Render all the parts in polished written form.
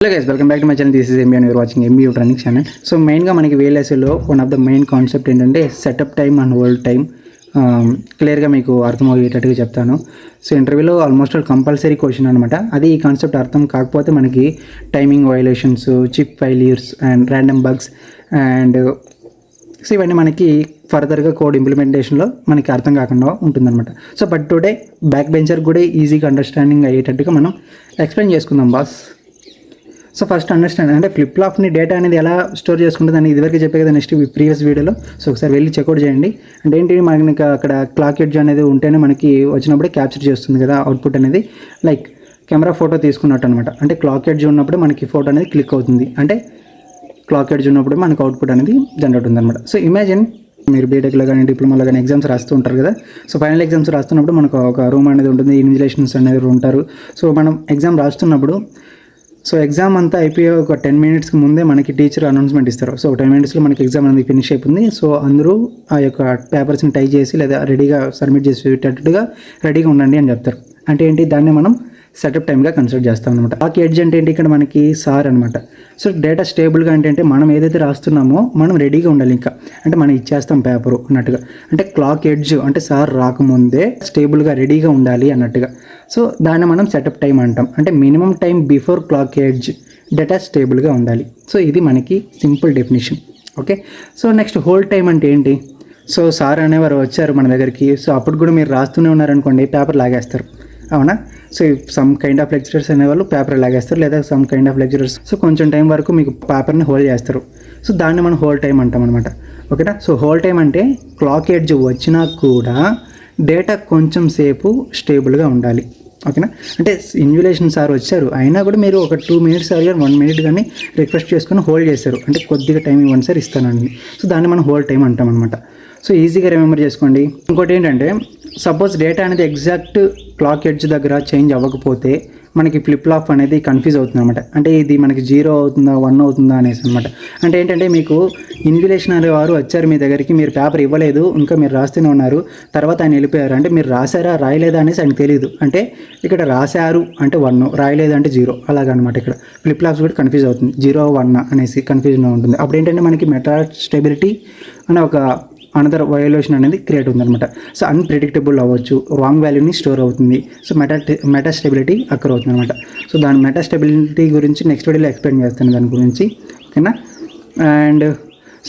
Hello guys, welcome back to my channel. This is MB and you are watching MB Training channel. So main గా మనకి VLSలో one of the main concept ఏంటంటే setup time and hold time క్లియర్గా మీకు అర్థమయ్యేటట్టుగా చెప్తాను. So ఇంటర్వ్యూలో almost compulsory question అనమాట. అది ఈ కాన్సెప్ట్ అర్థం కాకపోతే మనకి timing violations, chip failures and random bugs and so ఇవన్నీ మనకి ఫర్దర్గా కోడ్ ఇంప్లిమెంటేషన్లో మనకి అర్థం కాకుండా ఉంటుందన్నమాట. So but today back bencher కూడా ఈజీగా అండర్స్టాండింగ్ అయ్యేటట్టుగా మనం ఎక్స్ప్లెయిన్ చేసుకుందాం బాస్. సో ఫస్ట్ అండర్స్టాండ్ అంటే ఫ్లిప్ ఫ్లాప్ని డేటా అనేది ఎలా స్టోర్ చేసుకుంటుందని ఇదివరకు చెప్పే కదా నెక్స్ట్ ప్రీవియస్ వీడియోలో. సో ఒకసారి వెళ్ళి చెక్అవుట్ చేయండి. అంటే ఏంటి మనకి అక్కడ క్లాక్ ఎడ్జ్ అనేది ఉంటేనే మనకి వచ్చినప్పుడే క్యాప్చర్ చేస్తుంది కదా అవుట్పుట్ అనేది. లైక్ కెమెరా ఫోటో తీసుకున్నట్టు అనమాట. అంటే క్లాక్ ఎడ్జ్ ఉన్నప్పుడు మనకి ఫోటో అనేది క్లిక్ అవుతుంది. అంటే క్లాక్ ఎడ్జ్ ఉన్నప్పుడు మనకి అవుట్పుట్ అనేది జనరేట్ ఉందన్నమాట. సో ఇమాజిన్ మీరు బీటెక్లో కానీ డిప్లొమాలో కానీ ఎగ్జామ్స్ రాస్తూ ఉంటారు కదా. సో ఫైనల్ ఎగ్జామ్స్ రాస్తున్నప్పుడు మనకు ఒక రూమ్ అనేది ఉంటుంది, ఇన్విజిలేషన్స్ అనేది ఉంటారు. సో మనం ఎగ్జామ్ రాస్తున్నప్పుడు సో ఎగ్జామ్ అంతా అయిపోయే ఒక 10 minutes ముందే మనకి టీచర్ అనౌన్స్మెంట్ ఇస్తారు. సో 10 minutesలో మనకి ఎగ్జామ్ అనేది ఫినిష్ అయిపోయింది. సో అందరూ ఆ యొక్క పేపర్స్ని టై చేసి లేదా రెడీగా సబ్మిట్ చేసేటట్టుగా రెడీగా ఉండండి అని చెప్తారు. అంటే ఏంటి, దాన్ని మనం సెటప్ టైమ్గా కన్సిడర్ చేస్తాం అనమాట. ఆ ఎడ్జ్ అంటే ఏంటి, ఇక్కడ మనకి సార్ అనమాట. సో డేటా స్టేబుల్గా అంటే మనం ఏదైతే రాస్తున్నామో మనం రెడీగా ఉండాలి. ఇంకా అంటే మనం ఇచ్చేస్తాం పేపరు అన్నట్టుగా. అంటే క్లాక్ ఎడ్జ్ అంటే సార్ రాకముందే స్టేబుల్గా రెడీగా ఉండాలి అన్నట్టుగా. సో దాన్ని మనం సెటప్ టైం అంటాం. అంటే minimum time before clock edge data స్టేబుల్గా ఉండాలి. సో ఇది మనకి simple definition. Okay. So next hold time అంటే ఏంటి. సో సార్ అనేవారు వచ్చారు మన దగ్గరికి. సో అప్పుడు కూడా మీరు రాస్తూనే ఉన్నారనుకోండి, పేపర్ లాగేస్తారు, అవునా. So some kind of lecturers అనేవాళ్ళు పేపర్ లాగేస్తారు, లేదా some kind of lecturers so కొంచెం టైం వరకు మీకు పేపర్ని హోల్డ్ చేస్తారు. సో దాన్ని మనం హోల్డ్ టైం అంటాం అనమాట. ఓకేనా. సో హోల్డ్ టైం అంటే క్లాక్ ఎడ్జ్ వచ్చినా కూడా డేటా కొంచెం సేపు స్టేబుల్గా ఉండాలి. ఓకేనా. అంటే ఇన్విజిలేషన్ సార్ వచ్చారు అయినా కూడా మీరు ఒక 2 minutes కానీ 1 minute కానీ రిక్వెస్ట్ చేసుకుని హోల్డ్ చేస్తారు. అంటే కొద్దిగా టైం ఇవ్వండి సార్ ఇస్తానండి. సో దాన్ని మనం హోల్డ్ టైం అంటాం అనమాట. సో ఈజీగా రిమెంబర్ చేసుకోండి. ఇంకోటి ఏంటంటే సపోజ్ డేటా అనేది ఎగ్జాక్ట్ క్లాక్ ఎడ్జ్ దగ్గర చేంజ్ అవ్వకపోతే మనకి ఫ్లిప్ ఫ్లాప్ అనేది కన్ఫ్యూజ్ అవుతుంది అనమాట. అంటే ఇది మనకి 0 అవుతుందా 1 అవుతుందా అనేసి అనమాట. అంటే ఏంటంటే మీకు ఇన్విజిలేషన్ అనే వారు వచ్చారు మీ దగ్గరికి, మీరు పేపర్ ఇవ్వలేదు, ఇంకా మీరు రాస్తూనే ఉన్నారు, తర్వాత ఆయన వెళ్ళిపోయారు. అంటే మీరు రాశారా రాయలేదా అనేసి ఆయనకు తెలియదు. అంటే ఇక్కడ రాశారు అంటే 1, రాయలేదు అంటే 0 అలాగనమాట. ఇక్కడ ఫ్లిప్ ఫ్లాప్స్ కూడా కన్ఫ్యూజ్ అవుతుంది, 0, 1 అనేసి కన్ఫ్యూజన్ ఉంటుంది. అప్పుడు ఏంటంటే మనకి మెటా స్టెబిలిటీ అనే ఒక అనదర్ వయోలేషన్ అనేది క్రియేట్ ఉందన్నమాట. సో అన్ప్రెడిక్టబుల్ అవ్వచ్చు, రాంగ్ వాల్యూని స్టోర్ అవుతుంది. సో మెటా స్టెబిలిటీ అక్కర్ అవుతుంది అనమాట. సో దాని మెటా స్టెబిలిటీ గురించి నెక్స్ట్ వీడియోలో ఎక్స్ప్లెయిన్ చేస్తాను దాని గురించి. ఓకేనా. And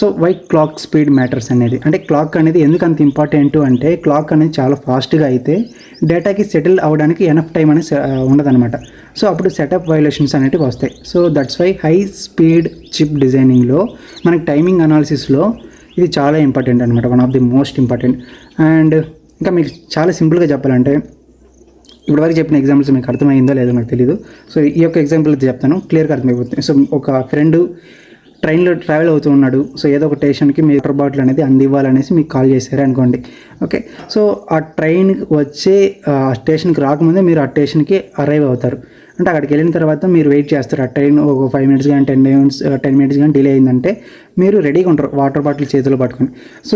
so why clock speed matters అనేది, అంటే క్లాక్ అనేది ఎందుకు అంత ఇంపార్టెంట్ అంటే క్లాక్ అనేది చాలా ఫాస్ట్గా అయితే డేటాకి సెటిల్ అవ్వడానికి ఎనఫ్ టైం అనేది ఉండదన్నమాట. సో అప్పుడు సెటప్ వైలేషన్స్ అనేటివి వస్తాయి. So that's why high speed chip డిజైనింగ్లో మనకి టైమింగ్ అనాలిసిస్లో ఇది చాలా ఇంపార్టెంట్ అనమాట. One of the most important. And ఇంకా మీకు చాలా సింపుల్గా చెప్పాలంటే ఇప్పటివరకు చెప్పిన ఎగ్జాంపుల్స్ మీకు అర్థమైందో లేదో నాకు తెలియదు. సో ఈ యొక్క ఎగ్జాంపుల్ అయితే చెప్తాను, క్లియర్గా అర్థమైపోతుంది. సో ఒక ఫ్రెండ్ ట్రైన్లో ట్రావెల్ అవుతూ ఉన్నాడు. సో ఏదో ఒక స్టేషన్కి మీ వాటర్ బాటిల్ అనేది అందివ్వాలనేసి మీకు కాల్ చేశారు అనుకోండి. ఓకే. సో ఆ ట్రైన్ వచ్చే స్టేషన్కి రాకముందే మీరు ఆ స్టేషన్కి అరైవ్ అవుతారు. అంటే అక్కడికి వెళ్ళిన తర్వాత మీరు వెయిట్ చేస్తారు. ఆ ట్రైన్ ఒక 5 minutes కానీ 10 minutes కానీ డిలే అయిందంటే మీరు రెడీగా ఉంటారు వాటర్ బాటిల్ చేతిలో పట్టుకొని. సో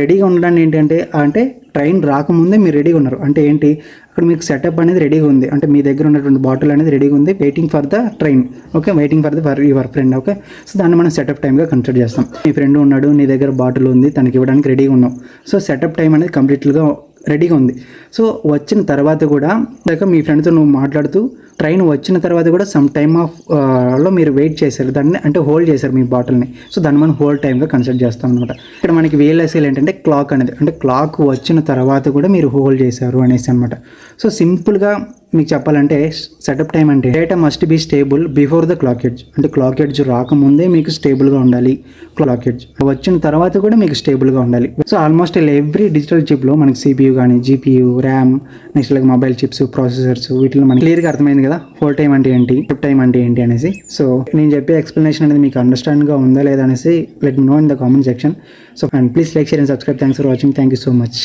రెడీగా ఉండడానికి ఏంటంటే అంటే ట్రైన్ రాకముందే మీరు రెడీగా ఉన్నారు. అంటే ఏంటి, అక్కడ మీకు సెటప్ అనేది రెడీగా ఉంది. అంటే మీ దగ్గర ఉన్నటువంటి బాటిల్ అనేది రెడీగా ఉంది, waiting for the train. Okay, waiting for your friend. Okay. So దాన్ని మనం సెటప్ టైమ్గా కన్సిడర్ చేస్తాం. మీ ఫ్రెండ్ ఉన్నాడు, నీ దగ్గర బాటిల్ ఉంది, తనకి ఇవ్వడానికి రెడీగా ఉన్నాం. సో సెటప్ టైం అనేది కంప్లీట్గా రెడీగా ఉంది. సో వచ్చిన తర్వాత కూడా మీ ఫ్రెండ్తో నువ్వు మాట్లాడుతూ ట్రైన్ వచ్చిన తర్వాత కూడా సమ్ టైమ్ ఆఫ్ లో మీరు వెయిట్ చేశారు, దాన్ని అంటే హోల్డ్ చేశారు మీ బాటిల్ని. సో దాన్ని మనం హోల్డ్ టైమ్గా కన్సిడర్ చేస్తాం అనమాట. ఇక్కడ మనకి VLSI ఏంటంటే క్లాక్ అనేది, అంటే క్లాక్ వచ్చిన తర్వాత కూడా మీరు హోల్డ్ చేశారు అనేసి అనమాట. సో సింపుల్గా మీకు చెప్పాలంటే సెటప్ టైం అంటే data must be stable before the clock edge. అంటే క్లాక్ ఎడ్జ్ రాకముందే మీకు స్టేబుల్గా ఉండాలి, క్లాక్ ఎడ్జ్ వచ్చిన తర్వాత కూడా మీకు స్టేబుల్గా ఉండాలి. సో ఆల్మోస్ట్ ఎవ్రీ డిజిటల్ చిప్లో మనకి CPU కానీ GPU, RAM, next like mobile chips, processors వీటిలో మనకి క్లియర్గా అర్థమైంది కదా హోల్డ్ టైం అంటే ఏంటి, సెటప్ టైం అంటే ఏంటి అనేసి. సో నేను చెప్పే ఎక్స్ప్లెనేషన్ అనేది మీకు అండర్స్టాండ్గా ఉందా లేదా అనేసి let me know in the comment section. So and please like, share and subscribe. Thanks for watching. Thank you so much.